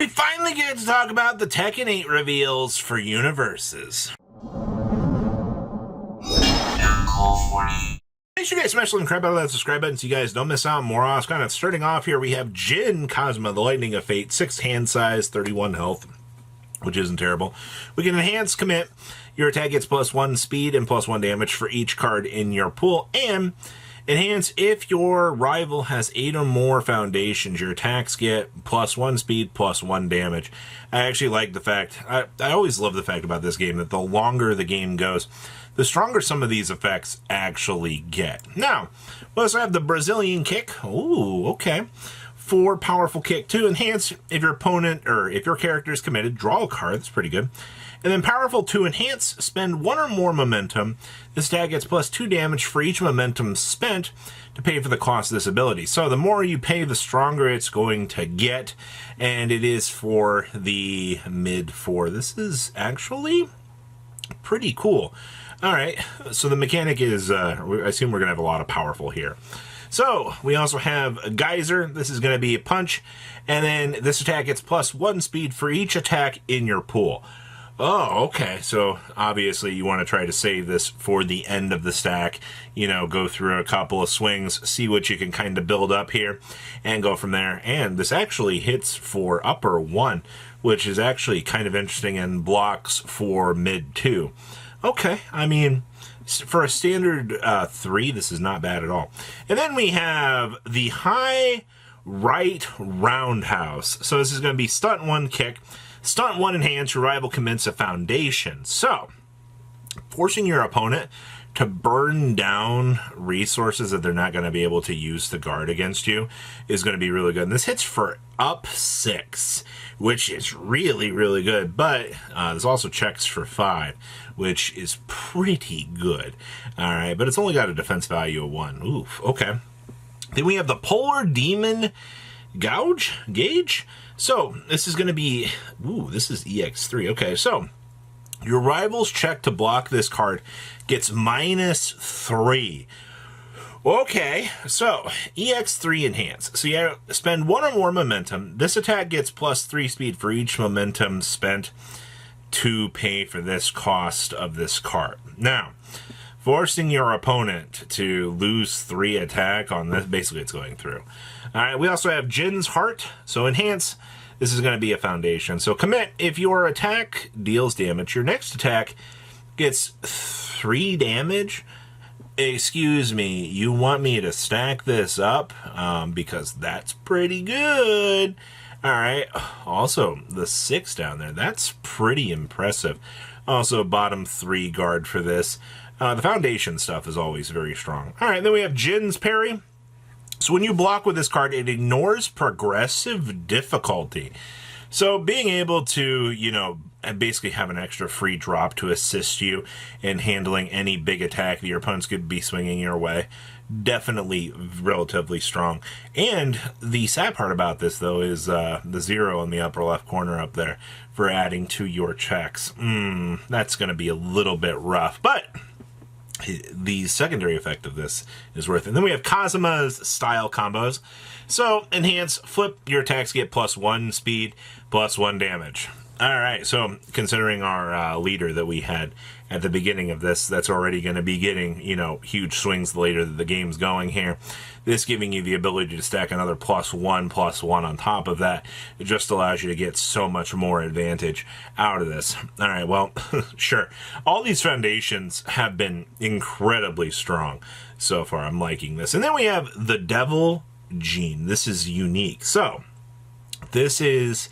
We finally get to talk about the Tekken 8 reveals for Universus. Make sure you guys smash the crap out of that subscribe button so you guys don't miss out on more awesome content. Starting off here, we have Jin Cosmo, the Lightning of Fate, 6 hand size, 31 health, which isn't terrible. We can enhance commit. Your attack gets +1 speed and +1 damage for each card in your pool, and enhance if your rival has 8 or more foundations. Your attacks get +1 speed, +1 damage. I actually like the fact, I always love the fact about this game that the longer the game goes, the stronger some of these effects actually get. Now, we also have the Brazilian kick. Ooh, okay. 4 powerful kick to enhance if your opponent or if your character is committed, draw a card. That's pretty good. And then powerful to enhance, spend 1 or more momentum. This attack gets +2 damage for each momentum spent to pay for the cost of this ability. So the more you pay, the stronger it's going to get. And it is for the mid 4. This is actually pretty cool. All right, so the mechanic is, I assume we're going to have a lot of powerful here. So, we also have a Geyser. This is going to be a punch. And then this attack gets +1 speed for each attack in your pool. Oh, okay. So, obviously, you want to try to save this for the end of the stack. You know, go through a couple of swings, see what you can kind of build up here, and go from there. And this actually hits for upper 1, which is actually kind of interesting, and blocks for mid 2. Okay, I mean, for a standard 3, this is not bad at all. And then we have the high right roundhouse. So this is going to be stunt 1 kick. Stunt 1 enhance, your rival commits a foundation. So, forcing your opponent to burn down resources that they're not going to be able to use to guard against you is going to be really good. And this hits for up 6, which is really, really good. But this also checks for 5, which is pretty good. All right, but it's only got a defense value of 1. Oof, okay. Then we have the Polar Demon Gouge. So this is going to be, ooh, this is EX3. Okay, so your rival's check to block this card gets -3. Okay, so EX3 enhance. So you spend 1 or more momentum. This attack gets +3 speed for each momentum spent to pay for this cost of this card. Now, forcing your opponent to lose 3 attack on this, basically it's going through. All right, we also have Jin's Heart. So enhance, this is going to be a foundation. So commit, if your attack deals damage, your next attack gets 3 damage. Excuse me, you want me to stack this up? Because that's pretty good. All right, also the 6 down there, that's pretty impressive. Also bottom 3 guard for this. The foundation stuff is always very strong. All right, then we have Jin's Parry. So when you block with this card, it ignores progressive difficulty. So being able to, you know, basically have an extra free drop to assist you in handling any big attack that your opponents could be swinging your way, definitely relatively strong. And the sad part about this, though, is the 0 in the upper left corner up there for adding to your checks. That's going to be a little bit rough, but the secondary effect of this is worth it. And then we have Kazuma's style combos. So, enhance, flip, your attacks get +1 speed, +1 damage. Alright, so considering our leader that we had at the beginning of this, that's already going to be getting, you know, huge swings the later that the game's going here. This giving you the ability to stack another +1/+1 on top of that. It just allows you to get so much more advantage out of this. Alright, well, sure. All these foundations have been incredibly strong so far. I'm liking this. And then we have the Devil Gene. This is unique. So, this is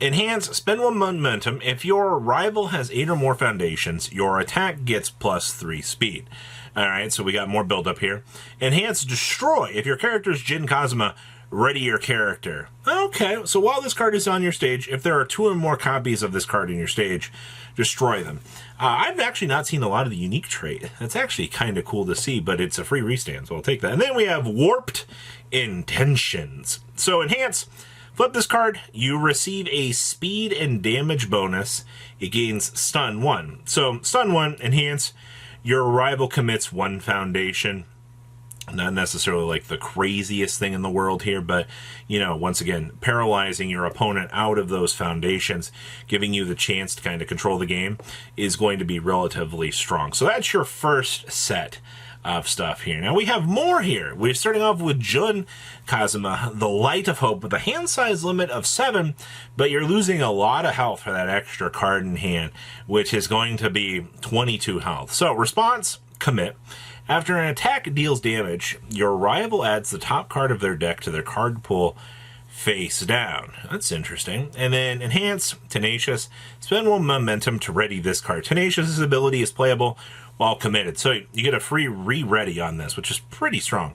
enhance, spend 1 momentum. If your rival has 8 or more foundations, your attack gets +3 speed. Alright, so we got more build up here. Enhance, destroy. If your character's Jin Kazuma, ready your character. Okay, so while this card is on your stage, if there are 2 or more copies of this card in your stage, destroy them. I've actually not seen a lot of the unique trait. That's actually kind of cool to see, but it's a free restand, so I'll take that. And then we have Warped Intentions. So enhance, flip this card, you receive a speed and damage bonus. It gains stun 1. So stun 1, enhance, your rival commits 1 foundation. Not necessarily like the craziest thing in the world here, but, you know, once again, paralyzing your opponent out of those foundations, giving you the chance to kind of control the game, is going to be relatively strong. So that's your first set of stuff here. Now we have more here. We're starting off with Jun Kazuma, the Light of Hope, with a hand size limit of 7, but you're losing a lot of health for that extra card in hand, which is going to be 22 health. So response, commit. After an attack deals damage, your rival adds the top card of their deck to their card pool face down. That's interesting. And then enhance, Tenacious. Spend 1 momentum to ready this card. Tenacious's ability is playable while committed. So you get a free re-ready on this, which is pretty strong.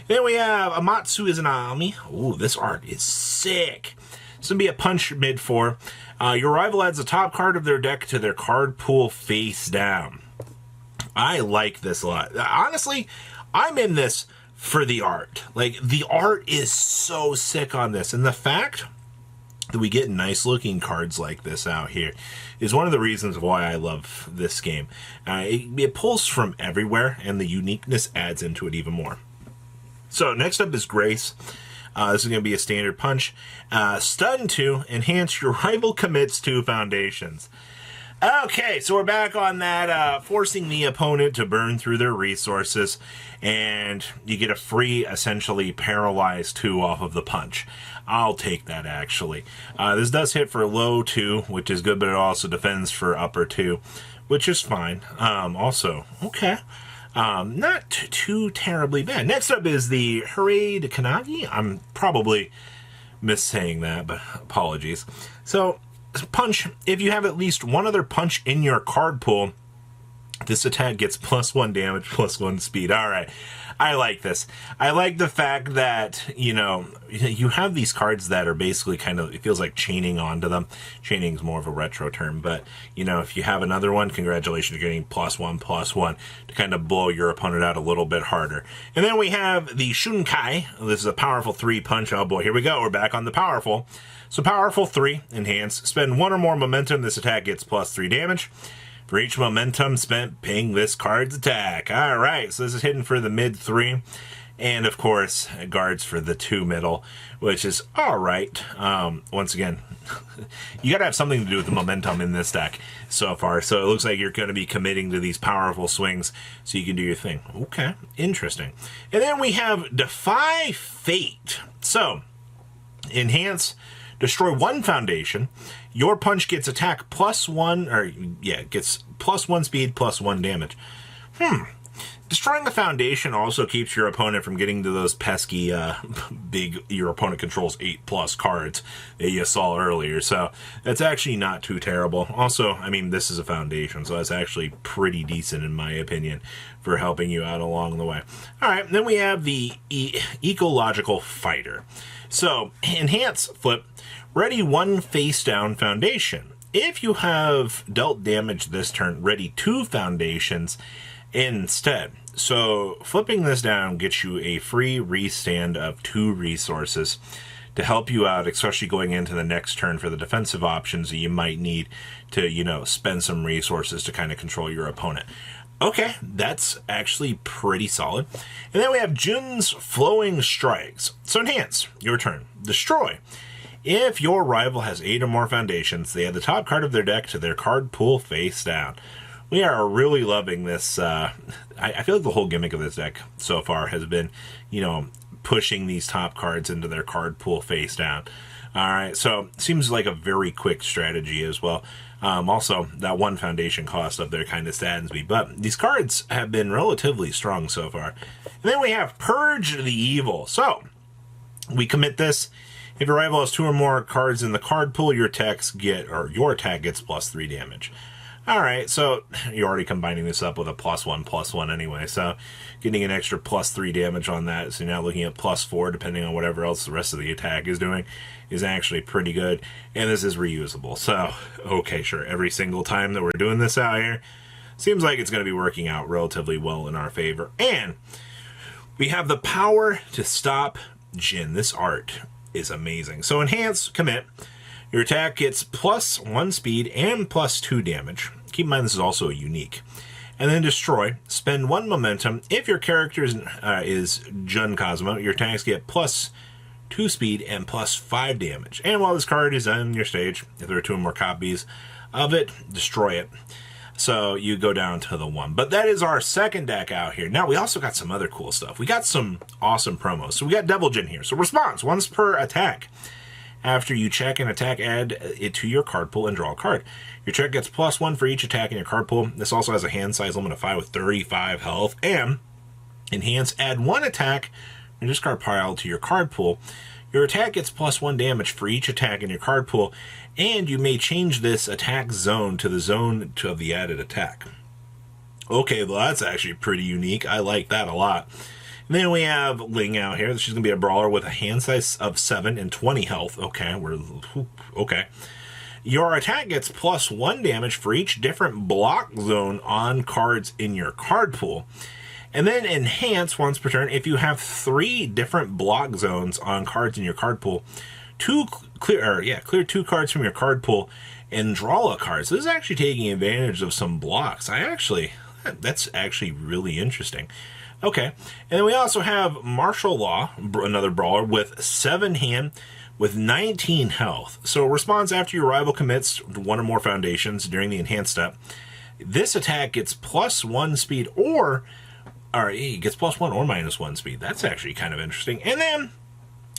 Then we have Amatsu is an Ami. Ooh, this art is sick. This would be a punch mid 4. Your rival adds the top card of their deck to their card pool face down. I like this a lot. Honestly, I'm in this for the art. Like, the art is so sick on this. And the fact that we get nice looking cards like this out here is one of the reasons why I love this game. It pulls from everywhere, and the uniqueness adds into it even more. So next up is Grace. This is going to be a standard punch. Stun 2, enhance your rival commits 2 foundations. Okay, so we're back on that, forcing the opponent to burn through their resources, and you get a free, essentially, paralyzed 2 off of the punch. I'll take that, actually. This does hit for low 2, which is good, but it also defends for upper 2, which is fine. Also, okay. Not too terribly bad. Next up is the Hkanagi. I'm probably missaying that, but apologies. So, punch, if you have at least one other punch in your card pool, this attack gets +1 damage, +1 speed. All right, I like this. I like the fact that, you know, you have these cards that are basically kind of, it feels like chaining onto them. Chaining is more of a retro term, but, you know, if you have another one, congratulations, you're getting +1/+1 to kind of blow your opponent out a little bit harder. And then we have the Shun Kai. This is a powerful 3 punch. Oh boy, here we go. We're back on the powerful. So powerful 3, enhance. Spend 1 or more momentum. This attack gets +3 damage. For each momentum spent, ping this card's attack. All right, so this is hidden for the mid 3. And, of course, guards for the 2 middle, which is all right. Once again, you got to have something to do with the momentum in this deck so far. So it looks like you're going to be committing to these powerful swings so you can do your thing. Okay, interesting. And then we have Defy Fate. So, enhance. Destroy 1 foundation. Your punch gets attack +1, or yeah, gets +1 speed, +1 damage. Destroying the foundation also keeps your opponent from getting to those pesky, big, your opponent controls 8+ cards that you saw earlier. So that's actually not too terrible. Also, I mean, this is a foundation, so that's actually pretty decent in my opinion for helping you out along the way. All right, then we have the Ecological Fighter. So, enhance, flip, ready 1 face down foundation. If you have dealt damage this turn, ready 2 foundations instead. So, flipping this down gets you a free restand of 2 resources to help you out, especially going into the next turn for the defensive options that you might need to, you know, spend some resources to kind of control your opponent. Okay, that's actually pretty solid. And then we have Jun's Flowing Strikes. So enhance, your turn. Destroy. If your rival has 8 or more foundations, they add the top card of their deck to their card pool face down. We are really loving this. I feel like the whole gimmick of this deck so far has been, you know, pushing these top cards into their card pool face down. All right, so seems like a very quick strategy as well. Also, that 1 foundation cost up there kind of saddens me, but these cards have been relatively strong so far. And then we have Purge the Evil. So, we commit this. If your rival has 2 or more cards in the card pool, your attacks your attack gets +3 damage. All right, so you're already combining this up with a +1/+1 anyway, so getting an extra +3 damage on that, so you're now looking at +4, depending on whatever else the rest of the attack is doing, is actually pretty good. And this is reusable, so okay, sure, every single time that we're doing this out here, seems like it's going to be working out relatively well in our favor. And we have the power to stop Jin. This art is amazing. So enhance, commit. Your attack gets +1 speed and +2 damage. Keep in mind this is also a unique. and then destroy. Spend 1 momentum. If your character is Jun Kazuma, your attacks get plus 2 speed and plus 5 damage. And while this card is on your stage, if there are 2 or more copies of it, destroy it. So you go down to the 1. But that is our second deck out here. Now we also got some other cool stuff. We got some awesome promos. So we got Devil Jin here. So response, once per attack. After you check an attack, add it to your card pool and draw a card. Your check gets +1 for each attack in your card pool. This also has a hand size limit of 5 with 35 health. And enhance, add 1 attack and discard pile to your card pool. Your attack gets +1 damage for each attack in your card pool, and you may change this attack zone to the zone of the added attack. Okay, well that's actually pretty unique. I like that a lot. And then we have Ling out here. She's going to be a brawler with a hand size of 7 and 20 health. Okay, okay. Your attack gets +1 damage for each different block zone on cards in your card pool. And then enhance once per turn. If you have 3 different block zones on cards in your card pool, clear 2 cards from your card pool and draw a card. So this is actually taking advantage of some blocks. That's actually really interesting. Okay, and then we also have Martial Law, another brawler with 7 hand with 19 health. So responds after your rival commits 1 or more foundations during the enhanced step. This attack gets +1 speed it gets +1 or -1 speed. That's actually kind of interesting. And then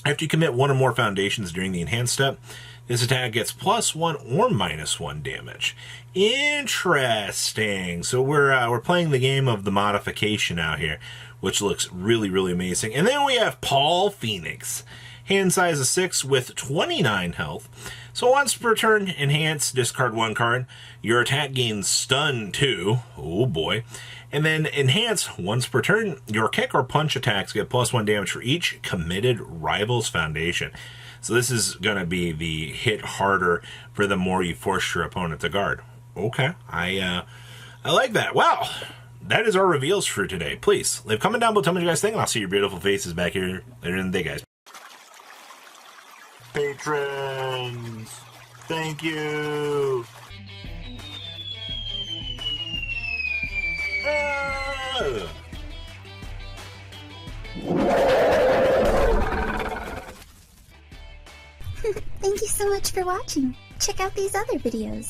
after you commit 1 or more foundations during the enhanced step, this attack gets +1 or -1 damage. Interesting. So we're playing the game of the modification out here, which looks really, really amazing. And then we have Paul Phoenix. Hand size of 6 with 29 health. So once per turn, enhance, discard 1 card. Your attack gains stun 2. Oh boy. And then enhance, once per turn, your kick or punch attacks get +1 damage for each committed rival's foundation. So this is going to be the hit harder for the more you force your opponent to guard. Okay, I like that. Well, that is our reveals for today. Please, leave a comment down below, tell me what you guys think, and I'll see your beautiful faces back here later in the day, guys. Patrons, thank you. Thank you so much for watching. Check out these other videos.